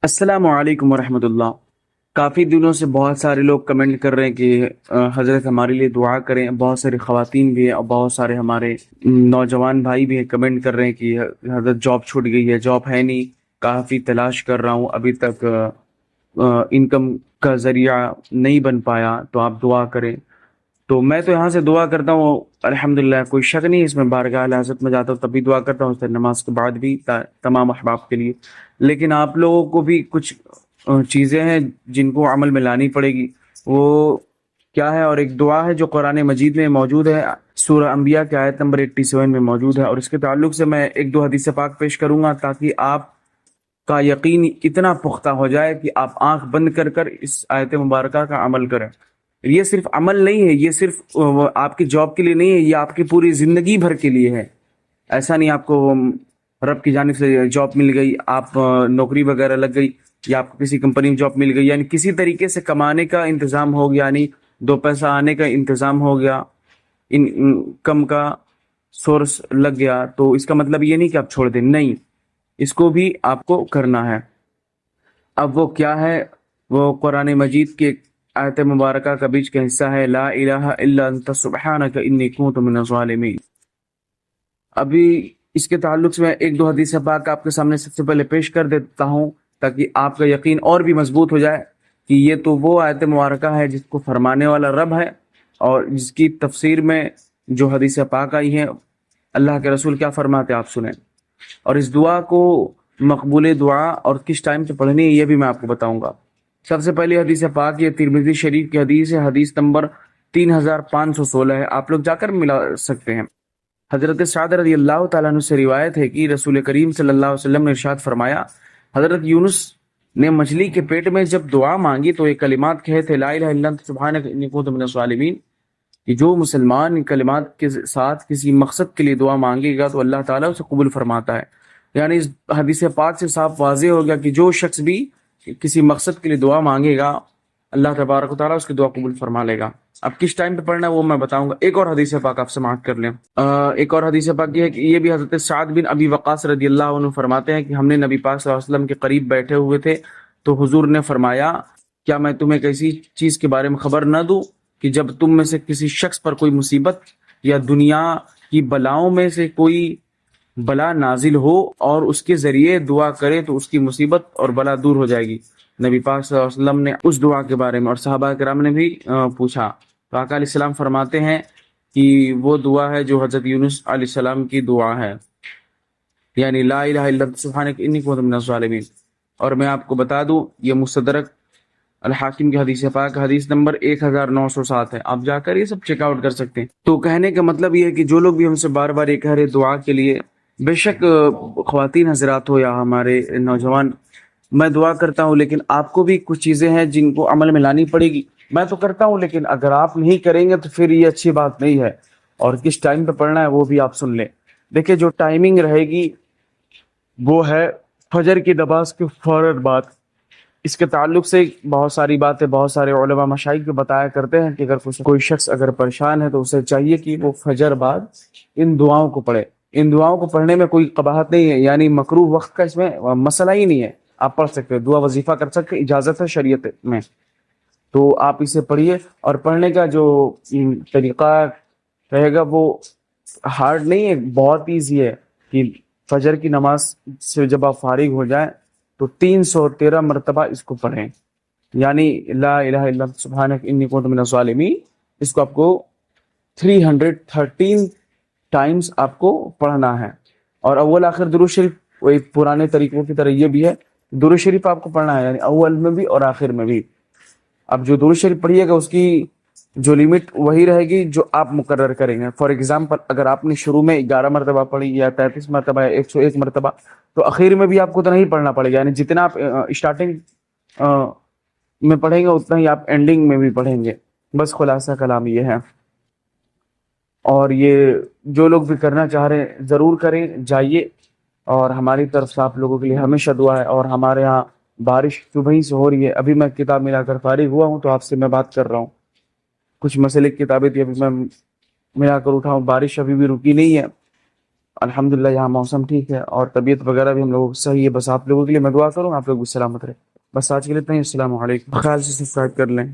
السلام علیکم ورحمۃ اللہ۔ کافی دنوں سے بہت سارے لوگ کمنٹ کر رہے ہیں کہ حضرت ہمارے لیے دعا کریں۔ بہت ساری خواتین بھی ہیں اور بہت سارے ہمارے نوجوان بھائی بھی ہیں، کمنٹ کر رہے ہیں کہ حضرت جاب چھوٹ گئی ہے، جاب ہے نہیں، کافی تلاش کر رہا ہوں، ابھی تک انکم کا ذریعہ نہیں بن پایا، تو آپ دعا کریں۔ تو میں تو یہاں سے دعا کرتا ہوں، الحمدللہ کوئی شک نہیں اس میں، بارگاہ حضرت میں جاتا ہوں تب بھی دعا کرتا ہوں، نماز کے بعد بھی تمام احباب کے لیے۔ لیکن آپ لوگوں کو بھی کچھ چیزیں ہیں جن کو عمل میں لانی پڑے گی۔ وہ کیا ہے؟ اور ایک دعا ہے جو قرآن مجید میں موجود ہے، سورہ انبیاء کی آیت نمبر 87 میں موجود ہے، اور اس کے تعلق سے میں ایک دو حدیث پاک پیش کروں گا تاکہ آپ کا یقین اتنا پختہ ہو جائے کہ آپ آنکھ بند کر کر اس آیت مبارکہ کا عمل کریں۔ یہ صرف عمل نہیں ہے، یہ صرف آپ کی جاب کے لیے نہیں ہے، یہ آپ کی پوری زندگی بھر کے لیے ہے۔ ایسا نہیں آپ کو رب کی جانب سے جاب مل گئی، آپ نوکری وغیرہ لگ گئی، یا آپ کو کسی کمپنی میں جاب مل گئی، یعنی کسی طریقے سے کمانے کا انتظام ہو گیا، یعنی دو پیسہ آنے کا انتظام ہو گیا، انکم کا سورس لگ گیا، تو اس کا مطلب یہ نہیں کہ آپ چھوڑ دیں، نہیں، اس کو بھی آپ کو کرنا ہے۔ اب وہ کیا ہے؟ وہ قرآن مجید کے آیت مبارکہ کا بیچ کا حصہ ہے، لا الہ الا انت سبحانک انی کنت من الظالمین۔ ابھی اس کے تعلق سے میں ایک دو حدیث پاک آپ کے سامنے سب سے پہلے پیش کر دیتا ہوں تاکہ آپ کا یقین اور بھی مضبوط ہو جائے کہ یہ تو وہ آیت مبارکہ ہے جس کو فرمانے والا رب ہے، اور جس کی تفسیر میں جو حدیث پاک آئی ہیں، اللہ کے رسول کیا فرماتے آپ سنیں۔ اور اس دعا کو مقبول دعا اور کس ٹائم پہ پڑھنی ہے یہ بھی میں آپ کو بتاؤں گا۔ سب سے پہلی حدیث پاک یہ ترمذی شریف کی حدیث ہے، حدیث نمبر 3516 ہے، آپ لوگ جا کر ملا سکتے ہیں۔ حضرت سعد رضی اللہ تعالیٰ عنہ سے روایت ہے کہ رسول کریم صلی اللہ علیہ وسلم نے ارشاد فرمایا، حضرت یونس نے مچھلی کے پیٹ میں جب دعا مانگی تو یہ کلمات کہے تھے، لا الہ الا انت سبحانک انی کنت من الظالمین، کہ جو مسلمان ان کلمات کے ساتھ کسی مقصد کے لیے دعا مانگے گا تو اللہ تعالیٰ اسے قبول فرماتا ہے۔ یعنی اس حدیث پاک سے صاف واضح ہو گیا کہ جو شخص بھی کسی مقصد کے لیے دعا مانگے گا اللہ تبارک و تعالیٰ اس کی دعا قبول فرما لے گا۔ اب کس ٹائم پہ پڑھنا ہے وہ میں بتاؤں گا۔ ایک اور حدیث پاک آپ سماعت کر لیں۔ ایک اور حدیث پاک یہ ہے کہ یہ بھی حضرت سعد بن ابی وقاص رضی اللہ عنہ فرماتے ہیں کہ ہم نے نبی پاک صلی اللہ علیہ وسلم کے قریب بیٹھے ہوئے تھے تو حضور نے فرمایا، کیا میں تمہیں کسی چیز کے بارے میں خبر نہ دوں کہ جب تم میں سے کسی شخص پر کوئی مصیبت یا دنیا کی بلاؤں میں سے کوئی بلا نازل ہو اور اس کے ذریعے دعا کرے تو اس کی مصیبت اور بلا دور ہو جائے گی۔ نبی پاک صلی اللہ علیہ وسلم نے اس دعا کے بارے میں اور صحابہ کرام نے بھی پوچھا تو آقا علیہ السلام فرماتے ہیں کہ وہ دعا ہے جو حضرت یونس علیہ السلام کی دعا ہے، یعنی لا الہ الا انت سبحانک انی کنت من الظالمین۔ اور میں آپ کو بتا دوں یہ مستدرک الحاکم کی حدیث پاک حدیث نمبر 1907 ہے، آپ جا کر یہ سب چیک آؤٹ کر سکتے ہیں۔ تو کہنے کا مطلب یہ ہے کہ جو لوگ بھی ہم سے بار بار یہ کہہ رہے دعا کے لیے، بے شک خواتین حضرات ہو یا ہمارے نوجوان، میں دعا کرتا ہوں، لیکن آپ کو بھی کچھ چیزیں ہیں جن کو عمل میں لانی پڑے گی۔ میں تو کرتا ہوں لیکن اگر آپ نہیں کریں گے تو پھر یہ اچھی بات نہیں ہے۔ اور کس ٹائم پہ پڑھنا ہے وہ بھی آپ سن لیں۔ دیکھیں جو ٹائمنگ رہے گی وہ ہے فجر کی نماز کے فوراً بعد۔ اس کے تعلق سے بہت ساری باتیں بہت سارے علماء مشائخ بھی بتایا کرتے ہیں کہ اگر کوئی شخص اگر پریشان ہے تو اسے چاہیے کہ وہ فجر بعد ان دعاؤں کو پڑھے۔ ان دعاؤں کو پڑھنے میں کوئی قباحت نہیں ہے، یعنی مکروہ وقت کا اس میں مسئلہ ہی نہیں ہے، آپ پڑھ سکتے ہیں، دعا وظیفہ کر سکتے ہیں، اجازت ہے شریعت میں، تو آپ اسے پڑھیے۔ اور پڑھنے کا جو طریقہ رہے گا وہ ہارڈ نہیں ہے، بہت ایزی ہے کہ فجر کی نماز سے جب آپ فارغ ہو جائیں تو 313 مرتبہ اس کو پڑھیں، یعنی لا الہ الا انت سبحانک انی کنت من الظالمین، اس کو آپ کو 313 ٹائمز آپ کو پڑھنا ہے۔ اور اول آخر درود شریف وہی پرانے طریقوں کی طرح یہ بھی ہے، درود شریف آپ کو پڑھنا ہے، یعنی اول میں بھی اور آخر میں بھی۔ اب جو درود شریف پڑھیے گا اس کی جو لمٹ وہی رہے گی جو آپ مقرر کریں گے۔ فار ایگزامپل اگر آپ نے شروع میں 11 مرتبہ پڑھی یا 33 مرتبہ یا 101 مرتبہ تو اخیر میں بھی آپ کو اتنا ہی پڑھنا پڑے گا، یعنی جتنا آپ اسٹارٹنگ میں پڑھیں گے اتنا ہی آپ اینڈنگ میں بھی پڑھیں گے۔ بس خلاصہ کلام یہ ہے۔ اور یہ جو لوگ بھی کرنا چاہ رہے ہیں ضرور کریں، جائیے، اور ہماری طرف سے آپ لوگوں کے لیے ہمیشہ دعا ہے۔ اور ہمارے ہاں بارش صبح ہی سے ہو رہی ہے، ابھی میں کتاب ملا کر فارغ ہوا ہوں تو آپ سے میں بات کر رہا ہوں۔ کچھ مسئلے کی کتابیں تھی ابھی میں ملا کر اٹھا ہوں، بارش ابھی بھی رکی نہیں ہے، الحمدللہ یہاں موسم ٹھیک ہے اور طبیعت وغیرہ بھی ہم لوگوں کی صحیح ہے. بس آپ لوگوں کے لیے میں دعا کروں آپ لوگ بھی سلامت رہے. بس آج کے لیے اتنا ہی. السلام علیکم. خیال سے سبسکرائب کر لیں.